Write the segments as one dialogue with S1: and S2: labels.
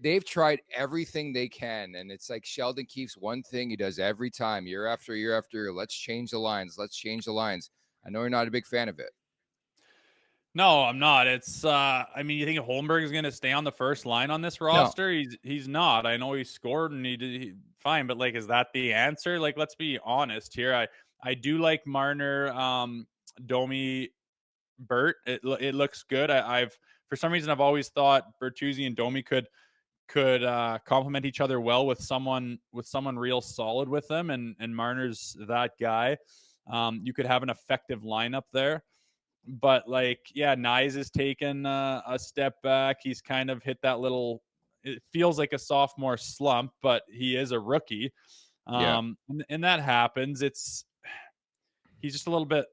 S1: they've tried everything they can, and it's like Sheldon Keefe's one thing he does every time, year after year after year. Let's change the lines. Let's change the lines. I know you're not a big fan of it.
S2: No, I'm not. It's I mean, you think Holmberg is going to stay on the first line on this
S1: No.
S2: roster? He's not. I know he scored and fine, but like, is that the answer? Like, let's be honest here. I do like Marner, Domi, Bert. It looks good. I've for some reason I've always thought Bertuzzi and Domi could complement each other well with someone real solid with them, and Marner's that guy. You could have an effective lineup there. But like, yeah, Nyes has taken a step back. He's kind of hit that little. It feels like a sophomore slump, but he is a rookie,
S1: Yeah.
S2: and that happens. He's just a little bit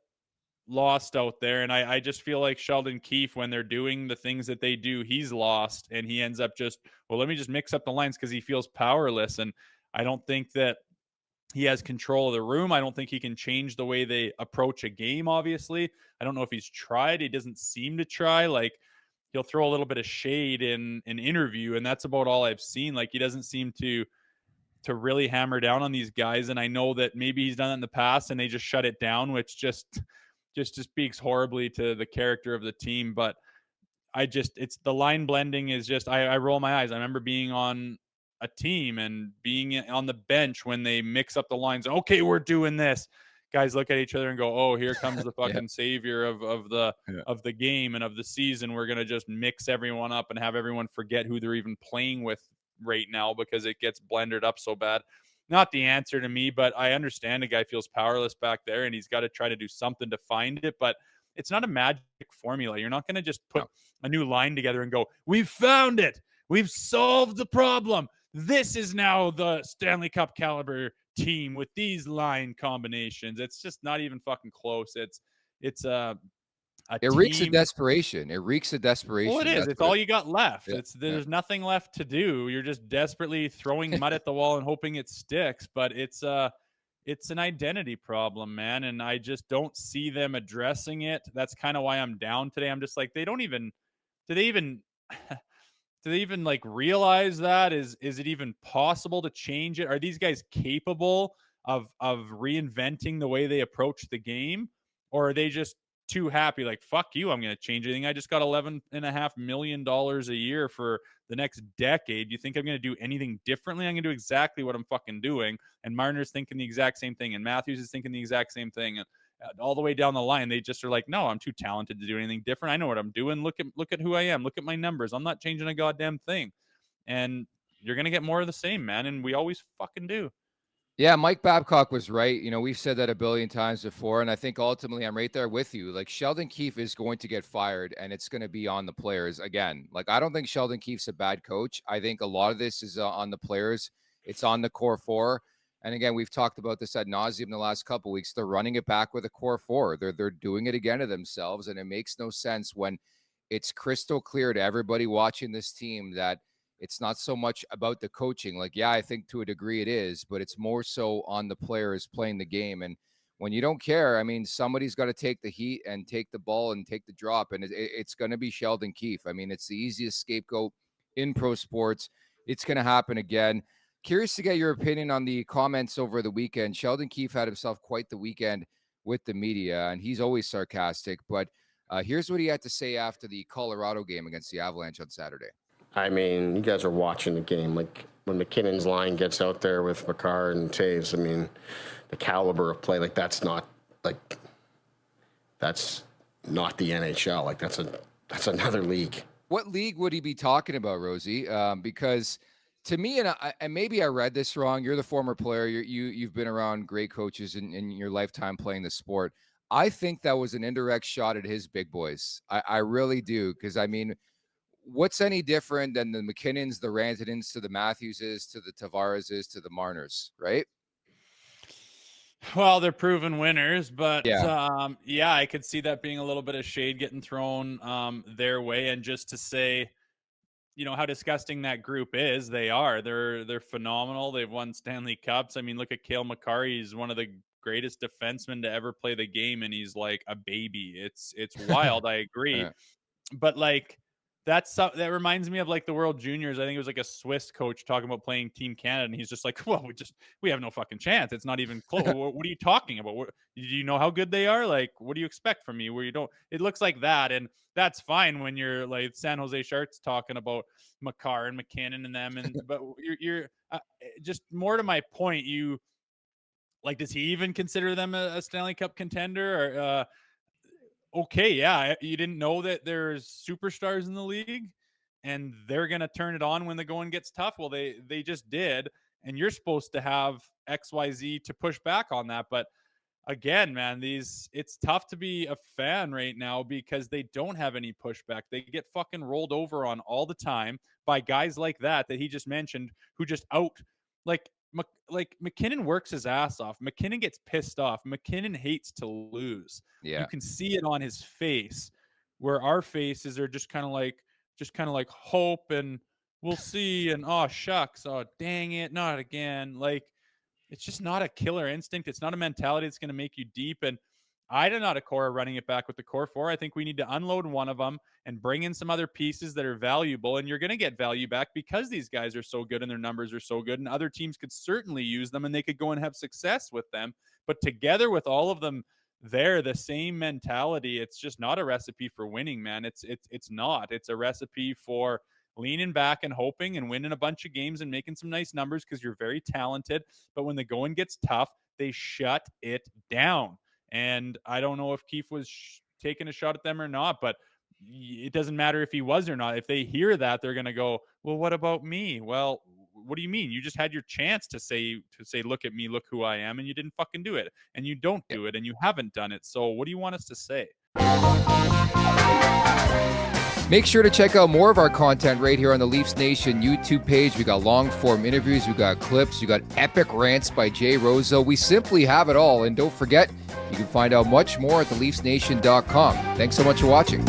S2: lost out there, and I just feel like Sheldon Keefe, when they're doing the things that they do, he's lost, and he ends up just, well, let me just mix up the lines because he feels powerless, and I don't think that he has control of the room. I don't think he can change the way they approach a game, obviously. I don't know if he's tried. He doesn't seem to try. Like, he'll throw a little bit of shade in an interview, and that's about all I've seen. Like, he doesn't seem to really hammer down on these guys. And I know that maybe he's done it in the past and they just shut it down, which just speaks horribly to the character of the team. But it's the line blending is just, I roll my eyes. I remember being on a team and being on the bench when they mix up the lines. Okay, we're doing this. Guys look at each other and go, "Oh, here comes the
S1: Yeah.
S2: fucking savior
S1: Yeah.
S2: of the game and of the season. We're gonna just mix everyone up and have everyone forget who they're even playing with right now because it gets blended up so bad." Not the answer to me, but I understand a guy feels powerless back there and he's got to try to do something to find it. But it's not a magic formula. You're not going to just put
S1: No.
S2: a new line together and go, "We've found it. We've solved the problem. This is now the Stanley Cup caliber team with these line combinations." It's just not even fucking close. It's a
S1: It reeks of
S2: team.
S1: desperation. It reeks of
S2: Well, it
S1: desperation.
S2: is.
S1: That's
S2: It's
S1: what
S2: all
S1: it.
S2: you got left.
S1: Yeah.
S2: It's
S1: Yeah.
S2: There's nothing left to do. You're just desperately throwing mud at the wall and hoping it sticks. But it's an identity problem, man, and I just don't see them addressing it. That's kind of why I'm down today. I'm just like, they don't even do they even do they even like realize that? Is it even possible to change it? Are these guys capable of reinventing the way they approach the game? Or are they just too happy, like, fuck you, I'm gonna change anything? I just got $11.5 million a year for the next decade. You think I'm gonna do anything differently? I'm gonna do exactly what I'm fucking doing. And Marner's thinking the exact same thing, and Matthews is thinking the exact same thing. And all the way down the line, they just are like, no, I'm too talented to do anything different. I know what I'm doing. Look at who I am. Look at my numbers. I'm not changing a goddamn thing. And you're gonna get more of the same, man. And we always fucking do.
S1: Yeah, Mike Babcock was right. We've said that a billion times before, and I think ultimately I'm right there with you. Like Sheldon Keefe is going to get fired, and it's going to be on the players again. Like I don't think Sheldon Keefe's a bad coach. I think a lot of this is on the players. It's on the core four, and again, we've talked about this ad nauseum the last couple of weeks. They're running it back with a core four. They're doing it again to themselves, and it makes no sense when it's crystal clear to everybody watching this team that it's not so much about the coaching. Like, yeah, I think to a degree it is, but it's more so on the players playing the game. And when you don't care, I mean, somebody's got to take the heat and take the ball and take the drop. And it's going to be Sheldon Keefe. I mean, it's the easiest scapegoat in pro sports. It's going to happen again. Curious to get your opinion on the comments over the weekend. Sheldon Keefe had himself quite the weekend with the media, and he's always sarcastic. But here's what he had to say after the Colorado game against the Avalanche on Saturday.
S3: I mean, you guys are watching the game. Like, when McKinnon's line gets out there with Makar and Taves, I mean, the caliber of play, like, that's not the NHL. Like, that's another league.
S1: What league would he be talking about, Rosie? Because to me, and maybe I read this wrong. You're the former player. You've been around great coaches in your lifetime playing the sport. I think that was an indirect shot at his big boys. I really do. Because, I mean, what's any different than the McKinnons, the Rantanens, to the Matthewses, to the Tavareses, to the Marners, right?
S2: Well, they're proven winners, but
S1: Yeah.
S2: yeah, I could see that being a little bit of shade getting thrown their way. And just to say, how disgusting that group is. They're phenomenal. They've won Stanley Cups. I mean, look at Cale Makar. He's one of the greatest defensemen to ever play the game, and he's like a baby. It's wild. I agree,
S1: Yeah.
S2: but like, that reminds me of like the World Juniors. I think it was like a Swiss coach talking about playing Team Canada, and he's just like, "Well, we have no fucking chance. It's not even close. What are you talking about? Do you know how good they are? Like, what do you expect from me? Where you don't? It looks like that, and that's fine when you're like San Jose Sharks talking about Makar and McKinnon and them, but you're just more to my point. You like, does he even consider them a Stanley Cup contender? Or okay, yeah, you didn't know that there's superstars in the league and they're going to turn it on when the going gets tough. Well, they just did, and you're supposed to have XYZ to push back on that. But again, man, it's tough to be a fan right now because they don't have any pushback. They get fucking rolled over on all the time by guys like that he just mentioned, who just like McKinnon works his ass off. McKinnon gets pissed off. McKinnon hates to lose.
S1: Yeah.
S2: You can see it on his face, where our faces are just kind of like hope and we'll see, and oh shucks, oh dang it, not again. Like, it's just not a killer instinct. It's not a mentality that's going to make you deep. And I do not a core running it back with the core four. I think we need to unload one of them and bring in some other pieces that are valuable. And you're going to get value back because these guys are so good and their numbers are so good. And other teams could certainly use them and they could go and have success with them. But together with all of them there, the same mentality, it's just not a recipe for winning, man. It's not. It's a recipe for leaning back and hoping and winning a bunch of games and making some nice numbers because you're very talented. But when the going gets tough, they shut it down. And I don't know if Keefe was taking a shot at them or not, but it doesn't matter if he was or not. If they hear that, they're going to go, well, what about me? Well, what do you mean? You just had your chance to say, look at me, look who I am, and you didn't fucking do it. And you don't do it, and you haven't done it. So what do you want us to say?
S1: Make sure to check out more of our content right here on the Leafs Nation YouTube page. We got long form interviews, we got clips, we got epic rants by Jay Rosehill. We simply have it all. And don't forget, you can find out much more at theleafsnation.com. Thanks so much for watching.